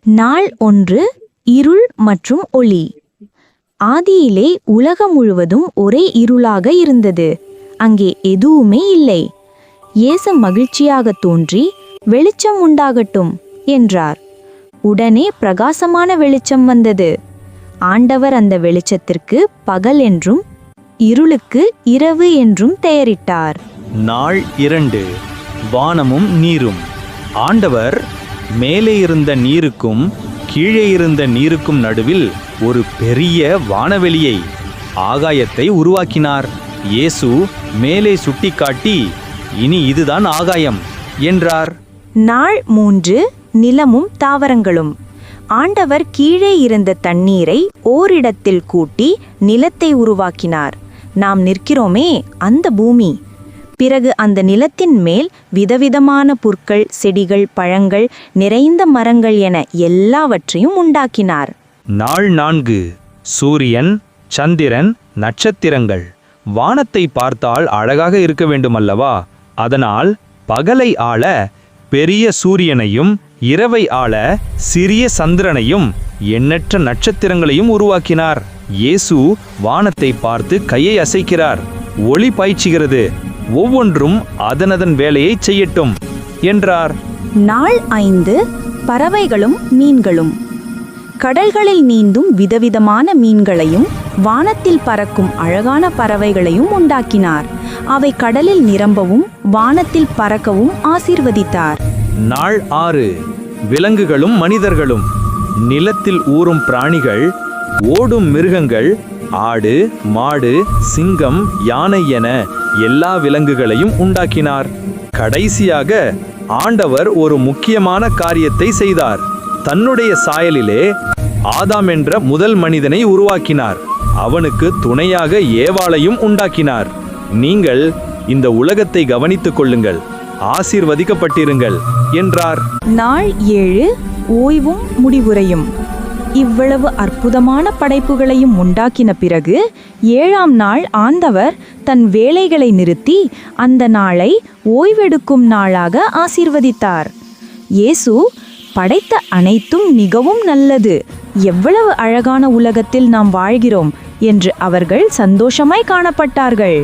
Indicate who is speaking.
Speaker 1: நாள் 1. இருள் மற்றும் ஒளி. ஆதியிலே உலகம் முழுவதும் ஒரே இருளாக இருந்தது. அங்கே எதுவுமே இல்லை. இயேசு மகிழ்ச்சியாக தோன்றி, வெளிச்சம் உண்டாகட்டும் என்றார். உடனே பிரகாசமான வெளிச்சம் வந்தது. ஆண்டவர் அந்த வெளிச்சத்திற்கு பகல் என்றும் இருளுக்கு இரவு என்றும் பெயரிட்டார்.
Speaker 2: நாள் 2. வானமும் நீரும். ஆண்டவர் மேலே இருந்த நீருக்கும் கீழே இருந்த நீருக்கும் நடுவில் ஒரு பெரிய வானவெளியை, ஆகாயத்தை உருவாக்கினார். இயேசு மேலே சுட்டிக்காட்டி, இனி இதுதான் ஆகாயம் என்றார்.
Speaker 1: நாள் 3. நிலமும் தாவரங்களும். ஆண்டவர் கீழே இருந்த தண்ணீரை ஓரிடத்தில் கூட்டி நிலத்தை உருவாக்கினார். நாம் நிற்கிறோமே அந்த பூமி. பிறகு அந்த நிலத்தின் மேல் விதவிதமான புற்கள், செடிகள், பழங்கள், நிறைந்த மரங்கள் என எல்லாவற்றையும் உண்டாக்கினார்.
Speaker 2: நாள் 4. சூரியன், சந்திரன், நட்சத்திரங்கள். வானத்தை பார்த்தால் அழகாக இருக்க வேண்டுமல்லவா? அதனால் பகலை ஆள பெரிய சூரியனையும், இரவை ஆள சிறிய சந்திரனையும், எண்ணற்ற நட்சத்திரங்களையும் உருவாக்கினார். இயேசு வானத்தை பார்த்து கையை அசைக்கிறார். ஒளி பாய்ச்சுகிறது, ஒவ்வொன்றும் அதனதன் வேலையை செய்யட்டும் என்றார்.
Speaker 1: நாள் 5. பறவைகளும் மீன்களும். கடல்களில் நீந்தும் விதவிதமான மீன்களையும் வானத்தில் பறக்கும் அழகான பறவைகளையும் உண்டாக்கினார். அவை கடலில் நிரம்பவும் வானத்தில் பறக்கவும் ஆசீர்வதித்தார்.
Speaker 2: நாள் 6. விலங்குகளும் மனிதர்களும். நிலத்தில் ஊறும் பிராணிகள், ஓடும் மிருகங்கள், ஆடு, மாடு, சிங்கம், யானை என எல்லா விலங்குகளையும் உண்டாக்கினார். கடைசியாக ஆண்டவர் ஒரு முக்கியமான காரியத்தை செய்தார். தன்னுடைய சாயலிலே ஆதாம் என்ற முதல் மனிதனை உருவாக்கினார். அவனுக்கு துணையாக ஏவாளையும் உண்டாக்கினார். நீங்கள் இந்த உலகத்தை கவனித்துக் கொள்ளுங்கள், ஆசீர்வதிக்கப்பட்டிருங்கள் என்றார்.
Speaker 1: நாள் 7. ஓய்வும் முடிவுரையும். இவ்வளவு அற்புதமான படைப்புகளையும் உண்டாக்கின பிறகு 7ஆம் நாள் ஆண்டவர் தன் வேலைகளை நிறுத்தி அந்த நாளை ஓய்வெடுக்கும் நாளாக ஆசீர்வதித்தார். இயேசு, படைத்த அனைத்தும் மிகவும் நல்லது, எவ்வளவு அழகான உலகத்தில் நாம் வாழ்கிறோம் என்று அவர்கள் சந்தோஷமாய் காணப்பட்டார்கள்.